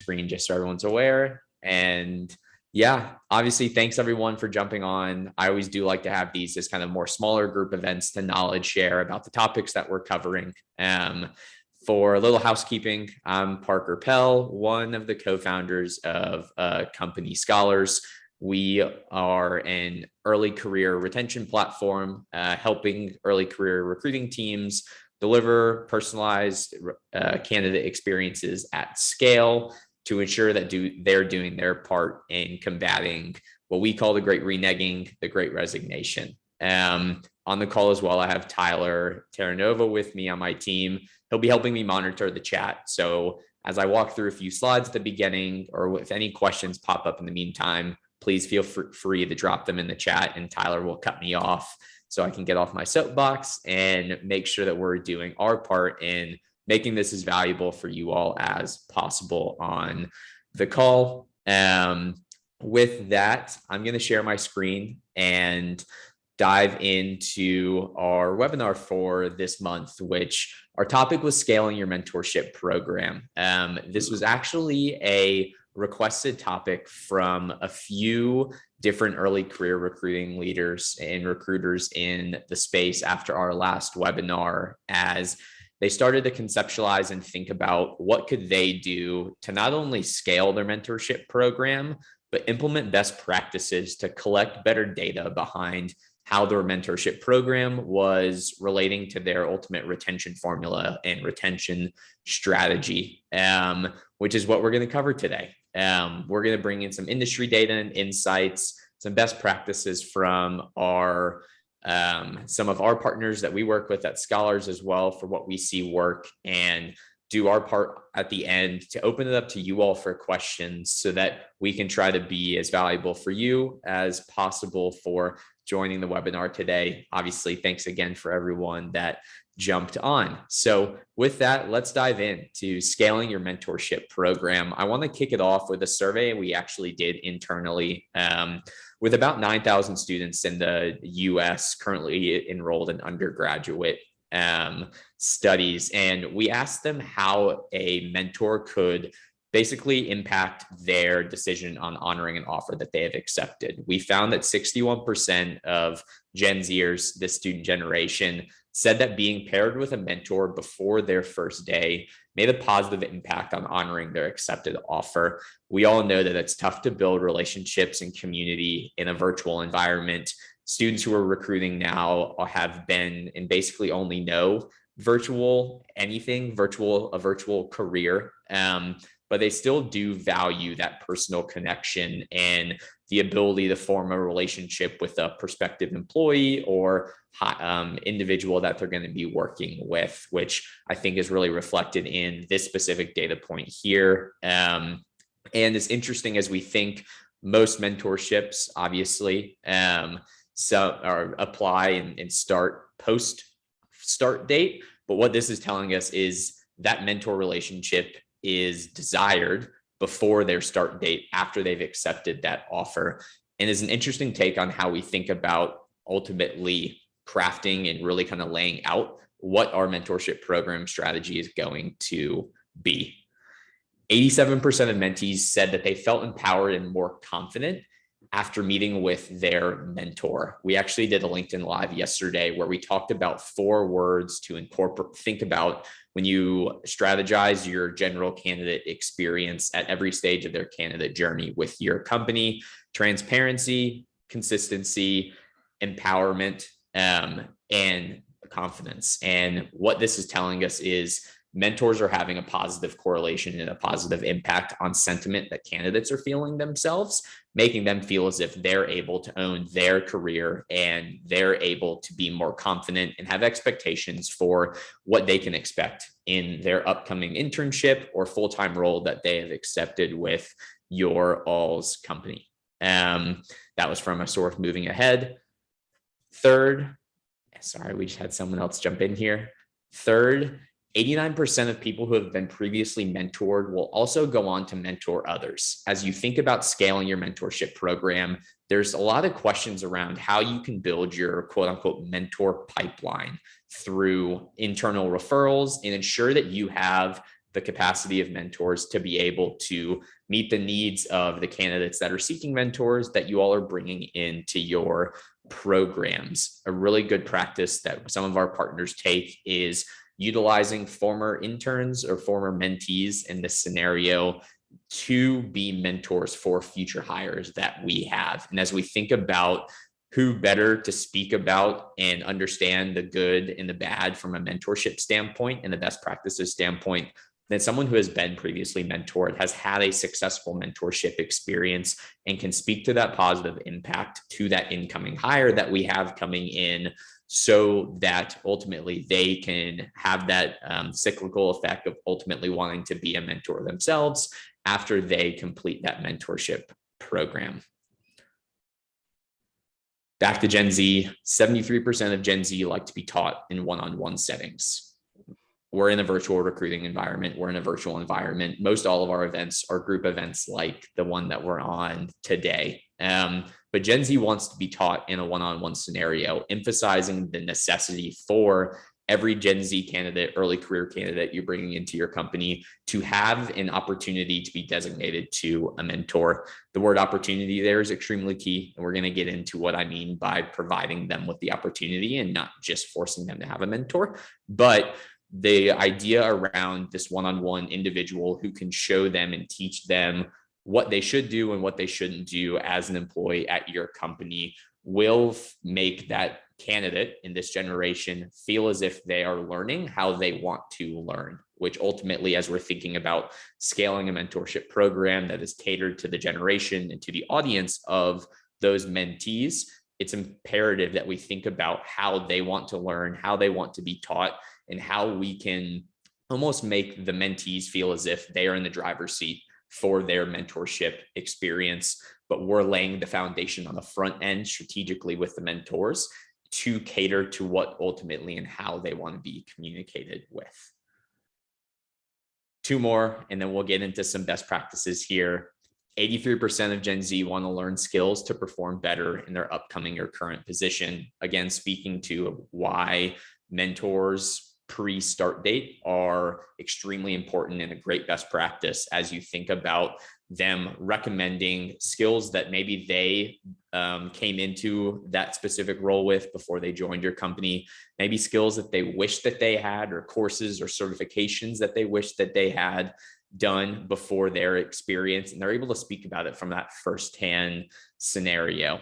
screen just so everyone's aware. And yeah, obviously, thanks everyone for jumping on. I always do like to have these as kind of more smaller group events to knowledge share about the topics that we're covering. For a little housekeeping, I'm Parker Pell, one of the co-founders of Company Scholars. We are an early career retention platform, helping early career recruiting teams deliver personalized candidate experiences at scale to ensure that they're doing their part in combating what we call the great reneging, the great resignation. On the call as well, I have Tyler Terranova with me on my team. He'll be helping me monitor the chat. So as I walk through a few slides at the beginning, or if any questions pop up in the meantime, please feel free to drop them in the chat and Tyler will cut me off so I can get off my soapbox and make sure that we're doing our part in making this as valuable for you all as possible on the call. With that, I'm going to share my screen and dive into our webinar for this month, which our topic was scaling your mentorship program. This was actually a requested topic from a few different early career recruiting leaders and recruiters in the space after our last webinar, as they started to conceptualize and think about what could they do to not only scale their mentorship program, but implement best practices to collect better data behind how their mentorship program was relating to their ultimate retention formula and retention strategy, which is what we're going to cover today. We're going to bring in some industry data and insights, some best practices from our some of our partners that we work with at Scholars as well for what we see work, and do our part at the end to open it up to you all for questions so that we can try to be as valuable for you as possible for joining the webinar today. Obviously, thanks again for everyone that jumped on. So with that, let's dive into scaling your mentorship program. I want to kick it off with a survey we actually did internally with about 9,000 students in the US currently enrolled in undergraduate studies. And we asked them how a mentor could basically impact their decision on honoring an offer that they have accepted. We found that 61% of Gen Zers, this student generation, said that being paired with a mentor before their first day made a positive impact on honoring their accepted offer. We all know that it's tough to build relationships and community in a virtual environment. Students who are recruiting now have been and basically only know virtual a virtual career. But they still do value that personal connection and the ability to form a relationship with a prospective employee or individual that they're going to be working with, which I think is really reflected in this specific data point here. And it's interesting as we think most mentorships, obviously, apply and start post start date. But what this is telling us is that mentor relationship is desired before their start date, after they've accepted that offer, and is an interesting take on how we think about ultimately crafting and really kind of laying out what our mentorship program strategy is going to be. 87% of mentees said that they felt empowered and more confident after meeting with their mentor. We actually did a LinkedIn Live yesterday where we talked about 4 words to think about when you strategize your general candidate experience at every stage of their candidate journey with your company: transparency, consistency, empowerment, and confidence. And what this is telling us is mentors are having a positive correlation and a positive impact on sentiment that candidates are feeling themselves, making them feel as if they're able to own their career and they're able to be more confident and have expectations for what they can expect in their upcoming internship or full-time role that they have accepted with your all's company. That was from a source moving ahead. Third, sorry, we just had someone else jump in here. Third, 89% of people who have been previously mentored will also go on to mentor others. As you think about scaling your mentorship program, there's a lot of questions around how you can build your quote unquote mentor pipeline through internal referrals and ensure that you have the capacity of mentors to be able to meet the needs of the candidates that are seeking mentors that you all are bringing into your programs. A really good practice that some of our partners take is utilizing former interns or former mentees in this scenario to be mentors for future hires that we have. And as we think about who better to speak about and understand the good and the bad from a mentorship standpoint and the best practices standpoint than someone who has been previously mentored, has had a successful mentorship experience, and can speak to that positive impact to that incoming hire that we have coming in, so that ultimately they can have that cyclical effect of ultimately wanting to be a mentor themselves after they complete that mentorship program. Back to Gen Z, 73% of Gen Z like to be taught in one-on-one settings. We're in a virtual recruiting environment. We're in a virtual environment. Most all of our events are group events like the one that we're on today. But Gen Z wants to be taught in a one-on-one scenario, emphasizing the necessity for every Gen Z candidate, early career candidate you're bringing into your company to have an opportunity to be designated to a mentor. The word opportunity there is extremely key. And we're going to get into what I mean by providing them with the opportunity and not just forcing them to have a mentor. But the idea around this one-on-one individual who can show them and teach them what they should do and what they shouldn't do as an employee at your company will make that candidate in this generation feel as if they are learning how they want to learn, which ultimately, as we're thinking about scaling a mentorship program that is catered to the generation and to the audience of those mentees, it's imperative that we think about how they want to learn, how they want to be taught, and how we can almost make the mentees feel as if they are in the driver's seat for their mentorship experience. But we're laying the foundation on the front end strategically with the mentors to cater to what ultimately and how they want to be communicated with. Two more, and then we'll get into some best practices here. 83% of Gen Z want to learn skills to perform better in their upcoming or current position. Again, speaking to why mentors pre-start date are extremely important and a great best practice as you think about them recommending skills that maybe they came into that specific role with before they joined your company, maybe skills that they wish that they had, or courses or certifications that they wish that they had done before their experience, and they're able to speak about it from that firsthand scenario.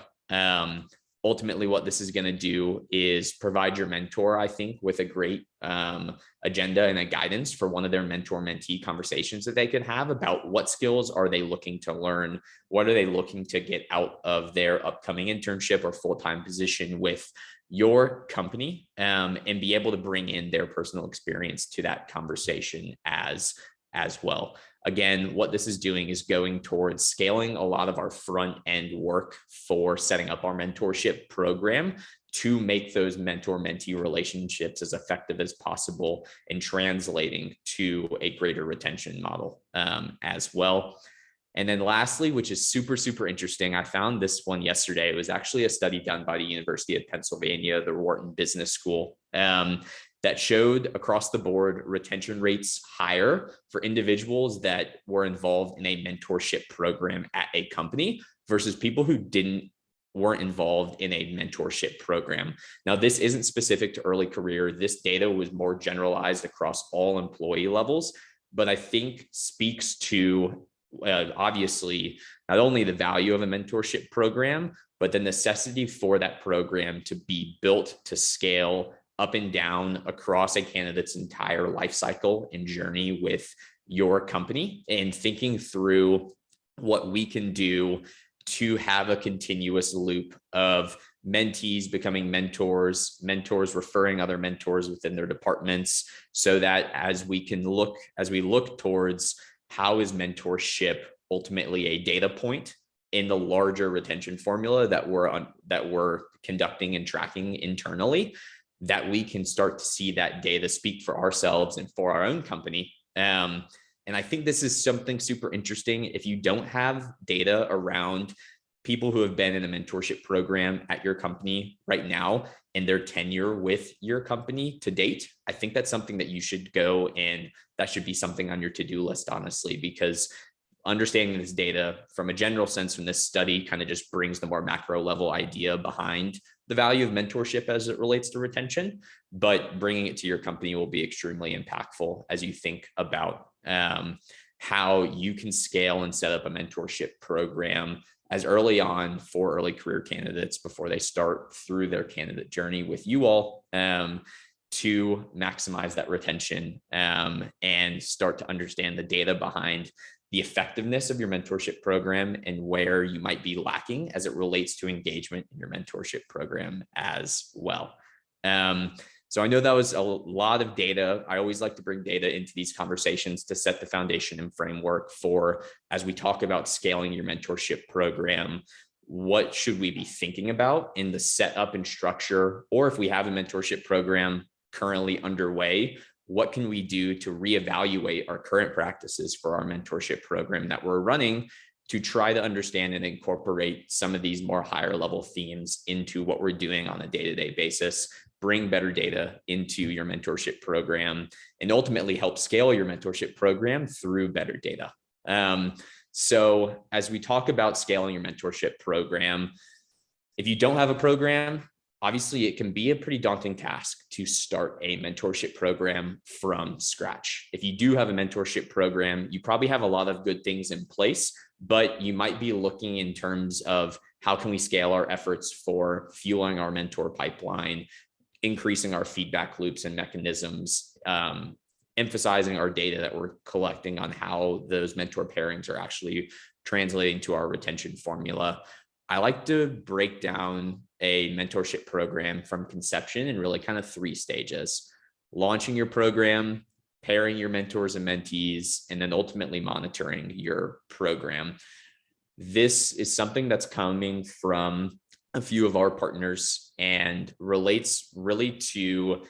Ultimately, what this is going to do is provide your mentor, I think, with a great agenda and a guidance for one of their mentor-mentee conversations that they could have about what skills are they looking to learn, what are they looking to get out of their upcoming internship or full-time position with your company, and be able to bring in their personal experience to that conversation as well. Again, what this is doing is going towards scaling a lot of our front end work for setting up our mentorship program to make those mentor-mentee relationships as effective as possible and translating to a greater retention model as well. And then lastly, which is super, super interesting, I found this one yesterday. It was actually a study done by the University of Pennsylvania, the Wharton Business School, that showed across the board retention rates higher for individuals that were involved in a mentorship program at a company versus people who weren't involved in a mentorship program. Now, this isn't specific to early career. This data was more generalized across all employee levels, but I think speaks to obviously not only the value of a mentorship program, but the necessity for that program to be built to scale up and down across a candidate's entire life cycle and journey with your company, and thinking through what we can do to have a continuous loop of mentees becoming mentors, mentors referring other mentors within their departments, so that as we look towards how is mentorship ultimately a data point in the larger retention formula that we're conducting and tracking internally, that we can start to see that data speak for ourselves and for our own company. And I think this is something super interesting. If you don't have data around people who have been in a mentorship program at your company right now, in their tenure with your company to date, I think that's something that you should go, and that should be something on your to-do list, honestly, because understanding this data from a general sense from this study kind of just brings the more macro level idea behind the value of mentorship as it relates to retention, but bringing it to your company will be extremely impactful as you think about how you can scale and set up a mentorship program as early on for early career candidates before they start through their candidate journey with you all, to maximize that retention, and start to understand the data behind the effectiveness of your mentorship program and where you might be lacking as it relates to engagement in your mentorship program as well. So I know that was a lot of data. I always like to bring data into these conversations to set the foundation and framework for, as we talk about scaling your mentorship program, what should we be thinking about in the setup and structure, or if we have a mentorship program currently underway, what can we do to reevaluate our current practices for our mentorship program that we're running to try to understand and incorporate some of these more higher level themes into what we're doing on a day-to-day basis, bring better data into your mentorship program, and ultimately help scale your mentorship program through better data. So as we talk about scaling your mentorship program, if you don't have a program, obviously it can be a pretty daunting task to start a mentorship program from scratch. If you do have a mentorship program, you probably have a lot of good things in place, but you might be looking in terms of how can we scale our efforts for fueling our mentor pipeline, increasing our feedback loops and mechanisms, emphasizing our data that we're collecting on how those mentor pairings are actually translating to our retention formula. I like to break down a mentorship program from conception in really kind of 3 stages: launching your program, pairing your mentors and mentees, and then ultimately monitoring your program. This is something that's coming from a few of our partners and relates really to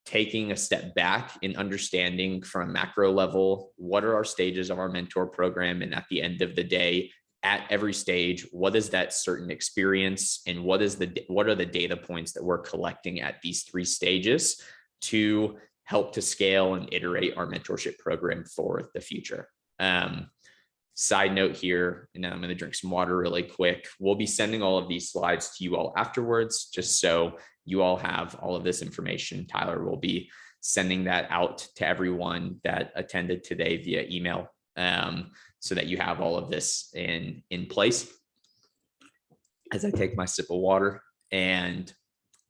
taking a step back and understanding from a macro level, what are our stages of our mentor program? And at the end of the day, at every stage, what is that certain experience, and what are the data points that we're collecting at these 3 stages to help to scale and iterate our mentorship program for the future. Side note here, and then I'm going to drink some water really quick. We'll be sending all of these slides to you all afterwards, just so you all have all of this information. Tyler will be sending that out to everyone that attended today via email, so that you have all of this in place. As I take my sip of water. And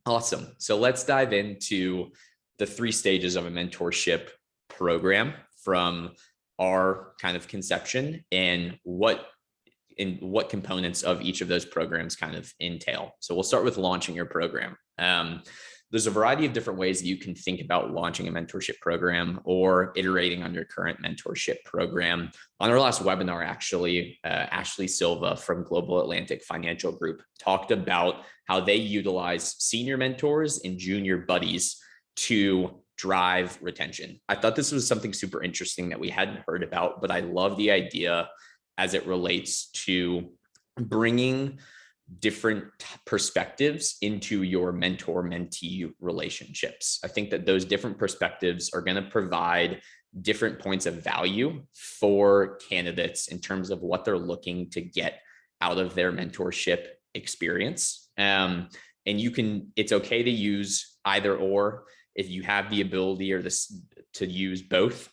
awesome. So let's dive into the 3 stages of a mentorship program from our kind of conception and what components of each of those programs kind of entail. So we'll start with launching your program. There's a variety of different ways that you can think about launching a mentorship program or iterating on your current mentorship program. On our last webinar, actually, Ashley Silva from Global Atlantic Financial Group talked about how they utilize senior mentors and junior buddies to drive retention. I thought this was something super interesting that we hadn't heard about, but I love the idea as it relates to bringing different perspectives into your mentor-mentee relationships. I think that those different perspectives are going to provide different points of value for candidates in terms of what they're looking to get out of their mentorship experience. And it's okay to use either or. If you have the ability to use both,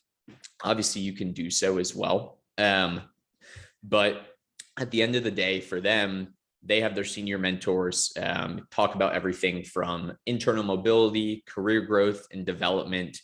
obviously you can do so as well. But at the end of the day, for them, they have their senior mentors talk about everything from internal mobility, career growth, and development,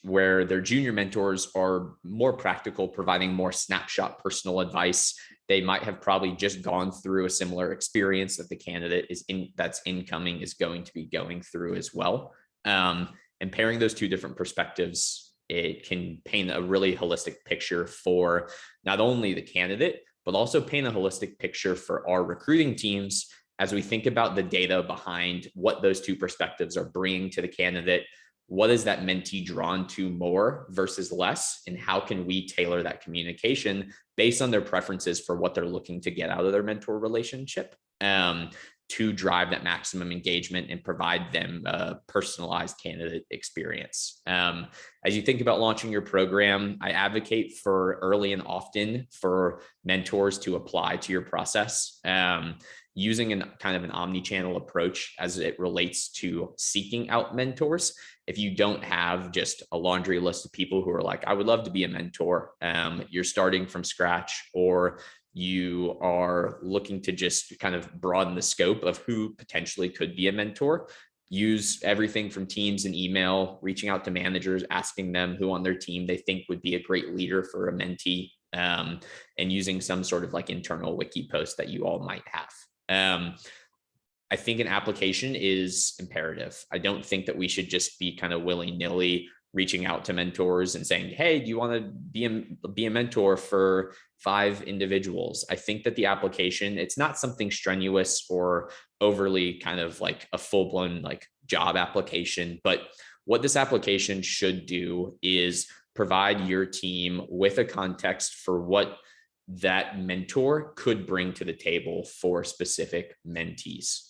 where their junior mentors are more practical, providing more snapshot personal advice. They might have probably just gone through a similar experience that the candidate that's incoming is going to be going through as well. And pairing those 2 different perspectives, it can paint a really holistic picture for not only the candidate, but also paint a holistic picture for our recruiting teams as we think about the data behind what those 2 perspectives are bringing to the candidate. What is that mentee drawn to more versus less? And how can we tailor that communication based on their preferences for what they're looking to get out of their mentor relationship? to drive that maximum engagement and provide them a personalized candidate experience. As you think about launching your program, I advocate for early and often for mentors to apply to your process, using an omni-channel approach as it relates to seeking out mentors. If you don't have just a laundry list of people who are like, I would love to be a mentor, you're starting from scratch, or you are looking to just kind of broaden the scope of who potentially could be a mentor, use everything from Teams and email, reaching out to managers, asking them who on their team they think would be a great leader for a mentee, and using some sort of like internal wiki post that you all might have. I think an application is imperative. I don't think that we should just be kind of willy-nilly reaching out to mentors and saying, hey, do you want to be a mentor for 5 individuals? I think that the application, it's not something strenuous or overly kind of like a full-blown like job application, but what this application should do is provide your team with a context for what that mentor could bring to the table for specific mentees.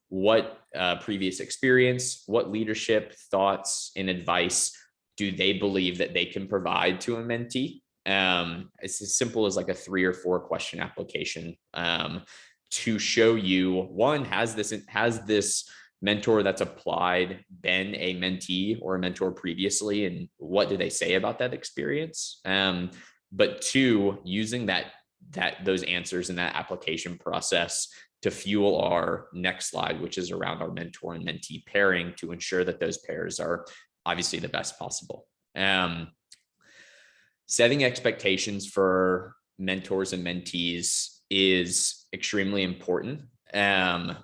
What previous experience, what leadership, thoughts, and advice do they believe that they can provide to a mentee? It's as simple as like a 3 or 4 question application, to show you, one, has this mentor that's applied been a mentee or a mentor previously, and what do they say about that experience? But 2, using those answers in that application process to fuel our next slide, which is around our mentor and mentee pairing, to ensure that those pairs are obviously the best possible. Setting expectations for mentors and mentees is extremely important, and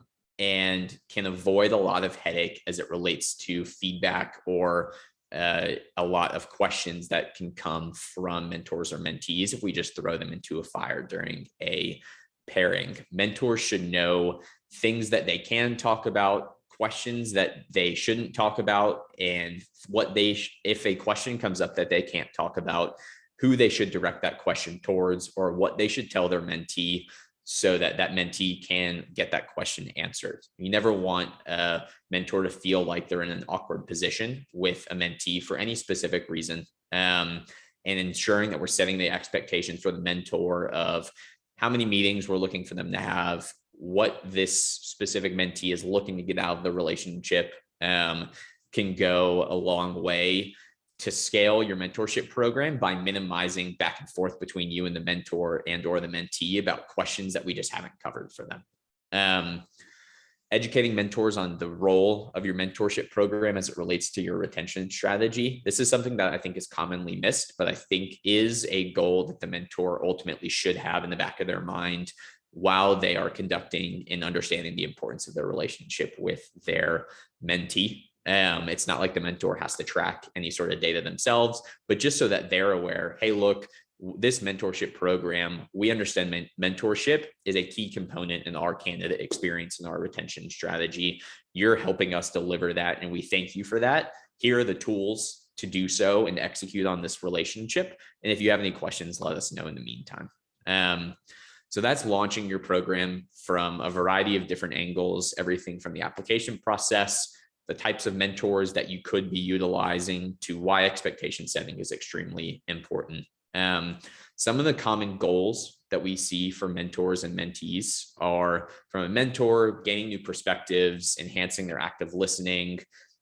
can avoid a lot of headache as it relates to feedback or a lot of questions that can come from mentors or mentees if we just throw them into a fire during a pairing. Mentors should know things that they can talk about, questions that they shouldn't talk about, and if a question comes up that they can't talk about, who they should direct that question towards, or what they should tell their mentee so that that mentee can get that question answered. You never want a mentor to feel like they're in an awkward position with a mentee for any specific reason, and ensuring that we're setting the expectations for the mentor of how many meetings we're looking for them to have, what this specific mentee is looking to get out of the relationship, can go a long way to scale your mentorship program by minimizing back and forth between you and the mentor and or the mentee about questions that we just haven't covered for them. Educating mentors on the role of your mentorship program as it relates to your retention strategy. This is something that I think is commonly missed, but I think is a goal that the mentor ultimately should have in the back of their mind while they are conducting and understanding the importance of their relationship with their mentee. It's not like the mentor has to track any sort of data themselves, but just so that they're aware, hey, look, this mentorship program, we understand mentorship is a key component in our candidate experience and our retention strategy. You're helping us deliver that, and we thank you for that. Here are the tools to do so and execute on this relationship. And if you have any questions, let us know in the meantime. So that's launching your program from a variety of different angles, everything from the application process, the types of mentors that you could be utilizing, to why expectation setting is extremely important. Some of the common goals that we see for mentors and mentees are, from a mentor, gaining new perspectives, enhancing their active listening,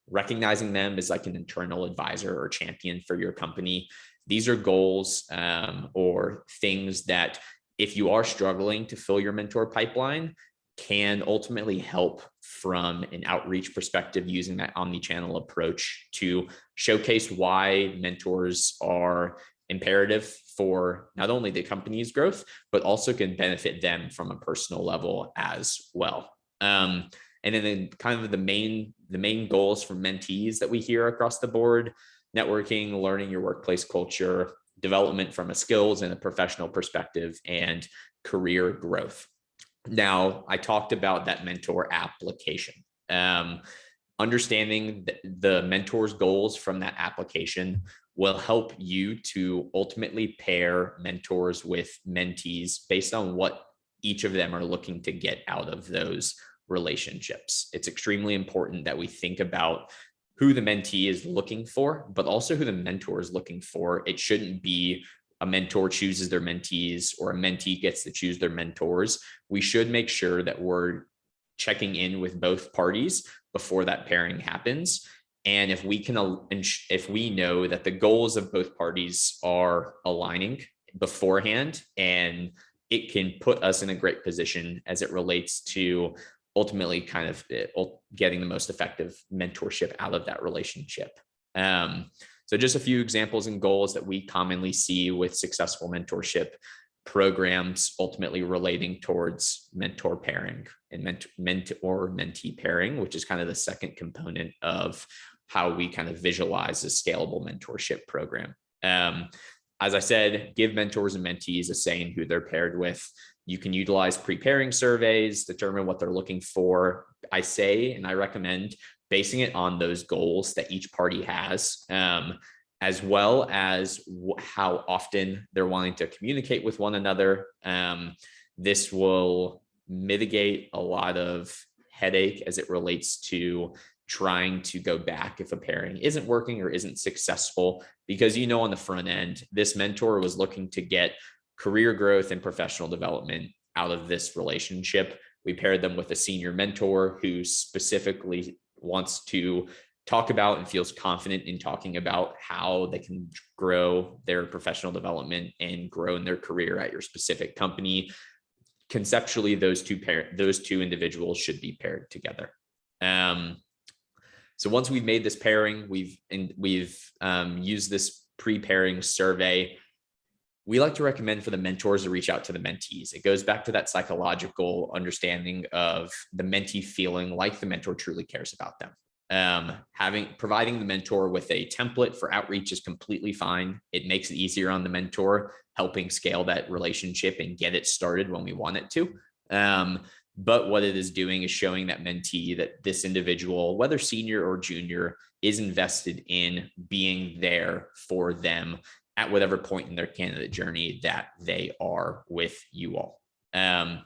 recognizing them as like an internal advisor or champion for your company. These are goals, or things that, if you are struggling to fill your mentor pipeline, can ultimately help from an outreach perspective, using that omni-channel approach to showcase why mentors are imperative for not only the company's growth, but also can benefit them from a personal level as well. And then kind of the main goals for mentees that we hear across the board: networking, learning your workplace culture, development from a skills and a professional perspective, and career growth. Now, I talked about that mentor application. Understanding the mentor's goals from that application will help you to ultimately pair mentors with mentees based on what each of them are looking to get out of those relationships. It's extremely important that we think about who the mentee is looking for, but also who the mentor is looking for. It shouldn't be a mentor chooses their mentees or a mentee gets to choose their mentors. We should make sure that we're checking in with both parties before that pairing happens. And if we know that the goals of both parties are aligning beforehand, and it can put us in a great position as it relates to ultimately kind of getting the most effective mentorship out of that relationship. So just a few examples and goals that we commonly see with successful mentorship programs, ultimately relating towards mentor pairing and mentor-mentee pairing, which is kind of the second component of how we kind of visualize a scalable mentorship program. As I said, give mentors and mentees a say in who they're paired with. You can utilize pre-pairing surveys, determine what they're looking for. I say, and I recommend basing it on those goals that each party has, as well as how often they're wanting to communicate with one another. This will mitigate a lot of headache as it relates to trying to go back if a pairing isn't working or isn't successful, because on the front end, this mentor was looking to get career growth and professional development out of this relationship. We paired them with a senior mentor who specifically wants to talk about and feels confident in talking about how they can grow their professional development and grow in their career at your specific company. Conceptually, those two individuals should be paired together. So once we've made this pairing, we've used this pre-pairing survey. We like to recommend for the mentors to reach out to the mentees. It goes back to that psychological understanding of the mentee feeling like the mentor truly cares about them. Providing the mentor with a template for outreach is completely fine. It makes it easier on the mentor, helping scale that relationship and get it started when we want it to. But what it is doing is showing that mentee that this individual, whether senior or junior, is invested in being there for them at whatever point in their candidate journey that they are with you all. And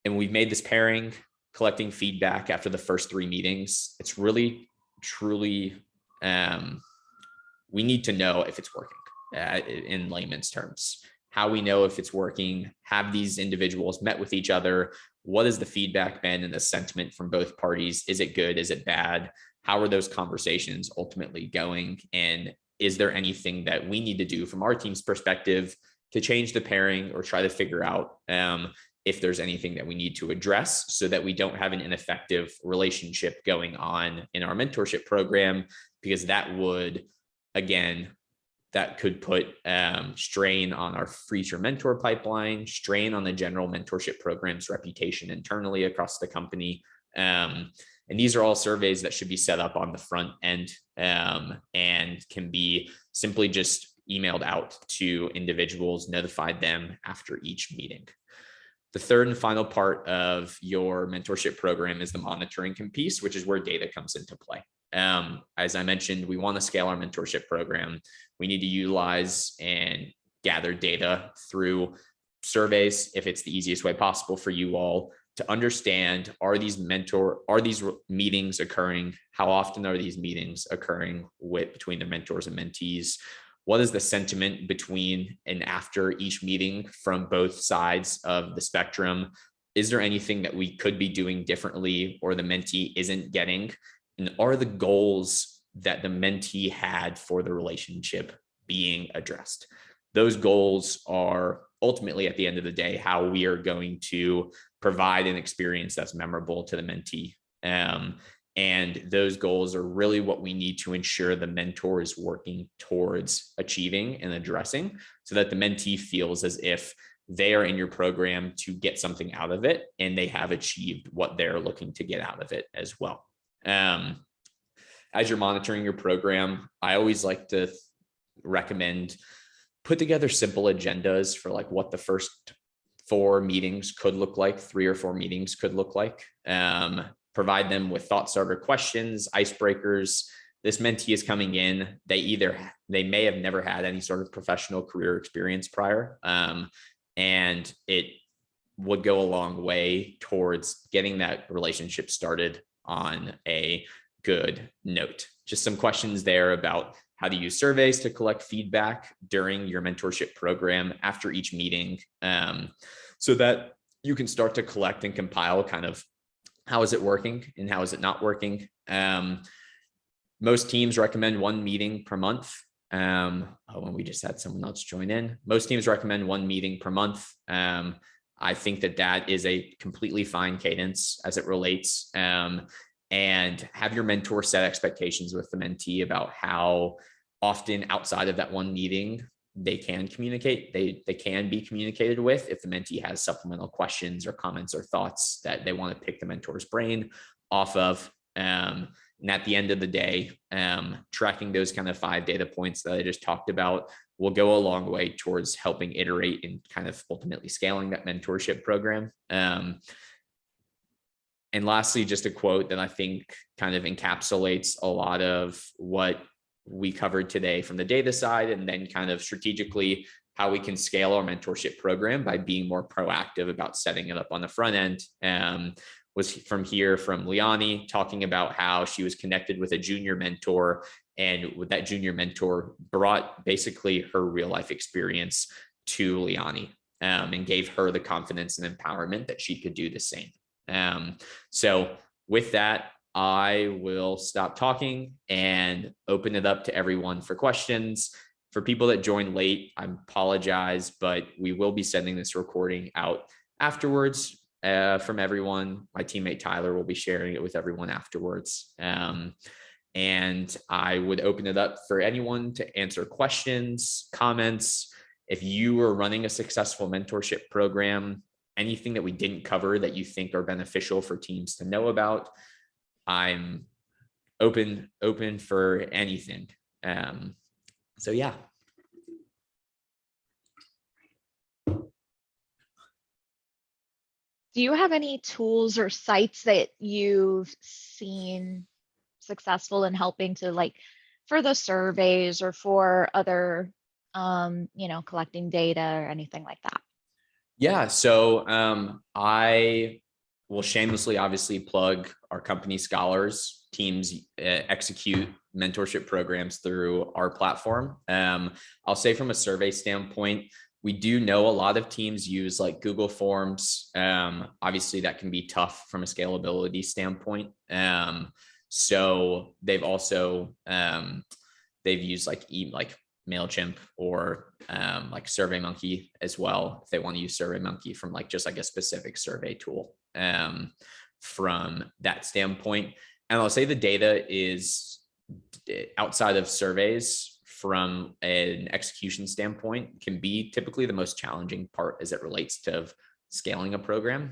we've made this pairing, collecting feedback after the first 3 meetings. It's really, truly, we need to know if it's working in layman's terms. How we know if it's working, have these individuals met with each other? What has the feedback been and the sentiment from both parties? Is it good? Is it bad? How are those conversations ultimately going? And is there anything that we need to do from our team's perspective to change the pairing or try to figure out if there's anything that we need to address so that we don't have an ineffective relationship going on in our mentorship program? Because that would, again, that could put strain on our future mentor pipeline, strain on the general mentorship program's reputation internally across the company. And these are all surveys that should be set up on the front end and can be simply just emailed out to individuals, notified them after each meeting. The third and final part of your mentorship program is the monitoring piece, which is where data comes into play. As I mentioned, we want to scale our mentorship program. We need to utilize and gather data through surveys, if it's the easiest way possible for you all to understand, are these meetings occurring? How often are these meetings occurring between the mentors and mentees? What is the sentiment between and after each meeting from both sides of the spectrum? Is there anything that we could be doing differently or the mentee isn't getting? And are the goals that the mentee had for the relationship being addressed? Those goals are ultimately, at the end of the day, how we are going to provide an experience that's memorable to the mentee. And those goals are really what we need to ensure the mentor is working towards achieving and addressing so that the mentee feels as if they are in your program to get something out of it and they have achieved what they're looking to get out of it as well. As you're monitoring your program, I always like to recommend put together simple agendas for like what the first 4 meetings could look like, 3 or 4 meetings could look like. Provide them with thought starter questions, icebreakers. This mentee is coming in. They may have never had any sort of professional career experience prior. And it would go a long way towards getting that relationship started on a good note. Just some questions there about how to use surveys to collect feedback during your mentorship program after each meeting, so that you can start to collect and compile kind of how is it working and how is it not working. Most teams recommend one meeting per month. And we just had someone else join in. Most teams recommend one meeting per month. I think that is a completely fine cadence as it relates. And have your mentor set expectations with the mentee about how often outside of that one meeting they can communicate. They can be communicated with if the mentee has supplemental questions or comments or thoughts that they want to pick the mentor's brain off of. And at the end of the day, tracking those kind of 5 data points that I just talked about will go a long way towards helping iterate and kind of ultimately scaling that mentorship program. And lastly, just a quote that I think kind of encapsulates a lot of what we covered today from the data side, and then kind of strategically how we can scale our mentorship program by being more proactive about setting it up on the front end. Was from Liani, talking about how she was connected with a junior mentor, and with that junior mentor brought basically her real life experience to Liani, and gave her the confidence and empowerment that she could do the same. So with that, I will stop talking and open it up to everyone for questions. For people that joined late, I apologize, but we will be sending this recording out afterwards from everyone. My teammate Tyler will be sharing it with everyone afterwards. And I would open it up for anyone to answer questions, comments. If you are running a successful mentorship program, anything that we didn't cover that you think are beneficial for teams to know about, I'm open for anything. So yeah. Do you have any tools or sites that you've seen successful in helping to, like, for the surveys or for other, collecting data or anything like that? Yeah. So I will shamelessly obviously plug our company Scholars. Teams execute mentorship programs through our platform. I'll say from a survey standpoint, we do know a lot of teams use like Google Forms. Obviously that can be tough from a scalability standpoint. So they've also, they've used like MailChimp or like SurveyMonkey as well, if they want to use SurveyMonkey from like just like a specific survey tool from that standpoint. And I'll say the data is outside of surveys from an execution standpoint can be typically the most challenging part as it relates to scaling a program.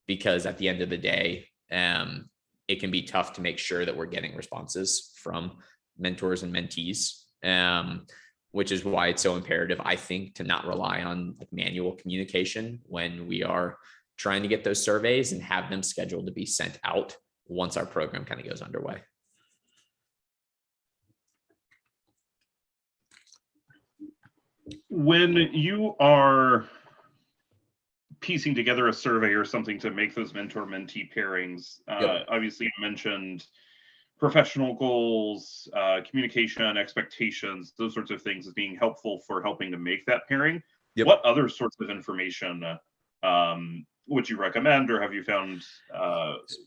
Because at the end of the day, it can be tough to make sure that we're getting responses from mentors and mentees, which is why it's so imperative, I think, to not rely on manual communication when we are trying to get those surveys and have them scheduled to be sent out once our program kind of goes underway. When you are piecing together a survey or something to make those mentor-mentee pairings, Yep. Obviously you mentioned professional goals, communication, expectations, those sorts of things as being helpful for helping to make that pairing. Yep. What other sorts of information would you recommend, or have you found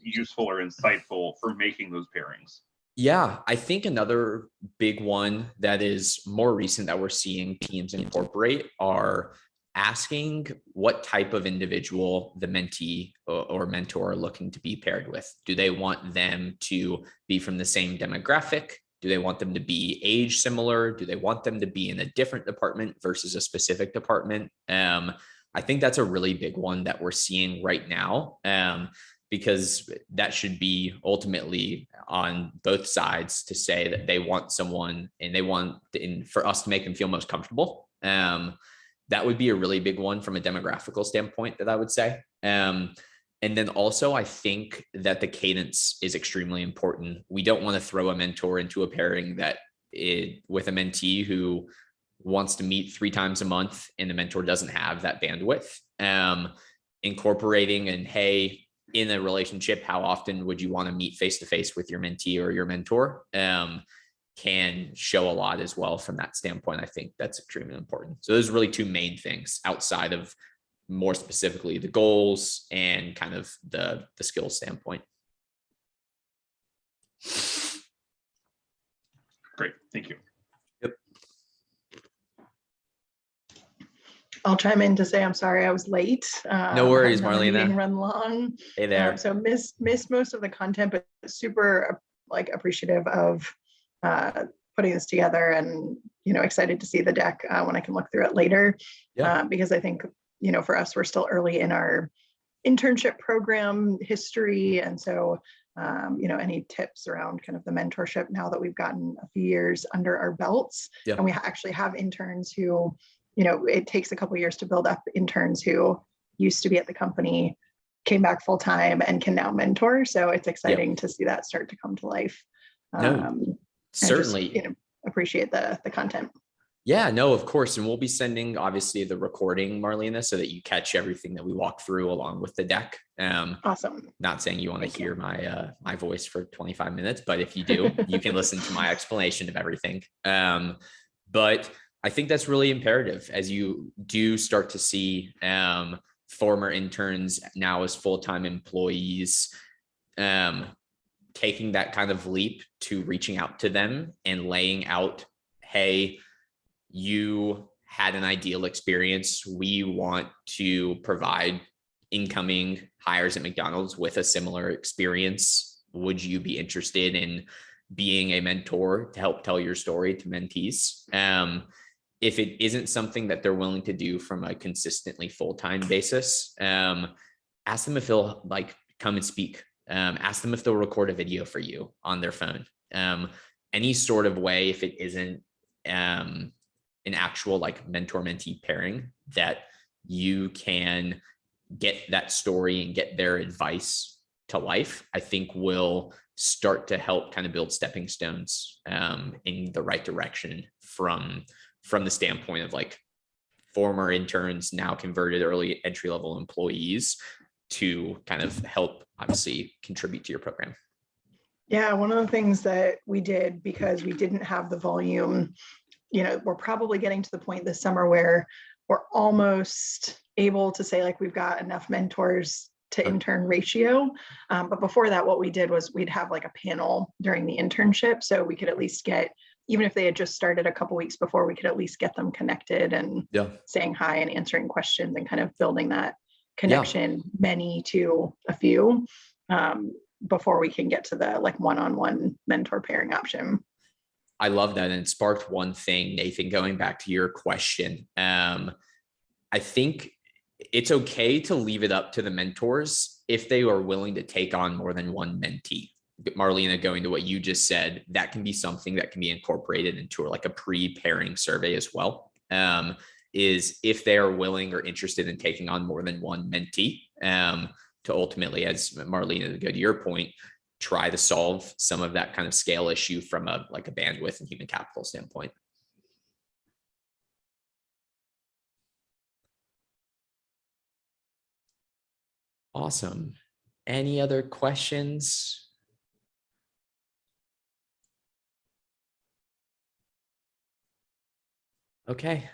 useful or insightful for making those pairings? Yeah, I think another big one that is more recent that we're seeing teams incorporate are asking what type of individual the mentee or mentor are looking to be paired with. Do they want them to be from the same demographic? Do they want them to be age similar? Do they want them to be in a different department versus a specific department? I think that's a really big one that we're seeing right now. Because that should be ultimately on both sides to say that they want someone and they want for us to make them feel most comfortable. That would be a really big one from a demographical standpoint that I would say. And then also I think that the cadence is extremely important. We don't want to throw a mentor into a pairing with a mentee who wants to meet 3 times a month and the mentor doesn't have that bandwidth. Incorporating and, hey, in a relationship, how often would you want to meet face-to-face with your mentee or your mentor? Can show a lot as well from that standpoint. I think that's extremely important. So those are really 2 main things outside of more specifically the goals and kind of the skill standpoint. Great, thank you. Yep. I'll chime in to say I'm sorry I was late. No worries, Meeting Marlena. run long. Hey there. So missed most of the content, but super appreciative of putting this together, and excited to see the deck when I can look through it later. Yeah. Because I think for us, we're still early in our internship program history, and so any tips around kind of the mentorship now that we've gotten a few years under our belts, and we actually have interns who, it takes a couple years to build up interns who used to be at the company, came back full time, and can now mentor. So it's exciting to see that start to come to life. Certainly. Just, appreciate the content. Yeah, no, of course. And we'll be sending obviously the recording, Marlena, so that you catch everything that we walk through along with the deck. Awesome. Not saying you want to hear my voice for 25 minutes, but if you do, you can listen to my explanation of everything. But I think that's really imperative as you do start to see former interns now as full-time employees, taking that kind of leap to reaching out to them and laying out, hey, you had an ideal experience. We want to provide incoming hires at McDonald's with a similar experience. Would you be interested in being a mentor to help tell your story to mentees? If it isn't something that they're willing to do from a consistently full-time basis, ask them if they'll come and speak. Ask them if they'll record a video for you on their phone. Any sort of way, if it isn't an actual mentor-mentee pairing, that you can get that story and get their advice to life, I think will start to help kind of build stepping stones in the right direction from the standpoint of former interns now converted early entry-level employees to kind of help obviously contribute to your program. Yeah, one of the things that we did, because we didn't have the volume, we're probably getting to the point this summer where we're almost able to say we've got enough mentors to intern ratio. But before that, what we did was we'd have a panel during the internship. So we could at least get, even if they had just started a couple weeks before, we could at least get them connected and saying hi and answering questions and kind of building that connection, many to a few, before we can get to the one-on-one mentor pairing option. I love that. And it sparked one thing, Nathan, going back to your question. I think it's okay to leave it up to the mentors if they are willing to take on more than one mentee. Marlena, going to what you just said, that can be something that can be incorporated into a pre-pairing survey as well. Is if they are willing or interested in taking on more than one mentee, to ultimately, as Marlena, to go to your point, try to solve some of that kind of scale issue from a bandwidth and human capital standpoint. Awesome. Any other questions? Okay.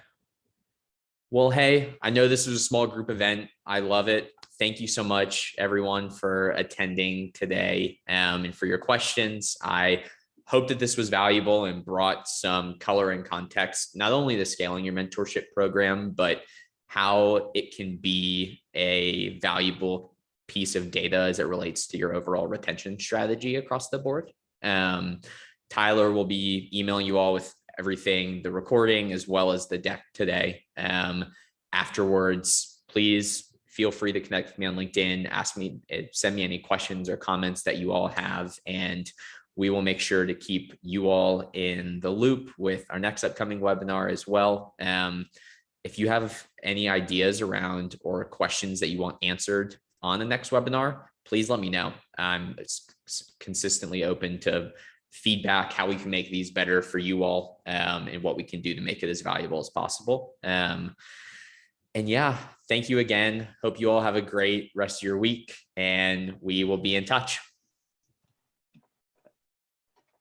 Well, hey, I know this was a small group event. I love it. Thank you so much, everyone, for attending today and for your questions. I hope that this was valuable and brought some color and context, not only to scaling your mentorship program, but how it can be a valuable piece of data as it relates to your overall retention strategy across the board. Tyler will be emailing you all with everything, the recording, as well as the deck today. Afterwards, please feel free to connect with me on LinkedIn, send me any questions or comments that you all have, and we will make sure to keep you all in the loop with our next upcoming webinar as well. If you have any ideas around or questions that you want answered on the next webinar, please let me know. I'm consistently open to feedback, how we can make these better for you all, and what we can do to make it as valuable as possible. And yeah, thank you again. Hope you all have a great rest of your week, and we will be in touch.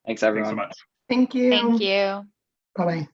Thanks, everyone. Thanks so much. Thank you. Thank you. Bye-bye.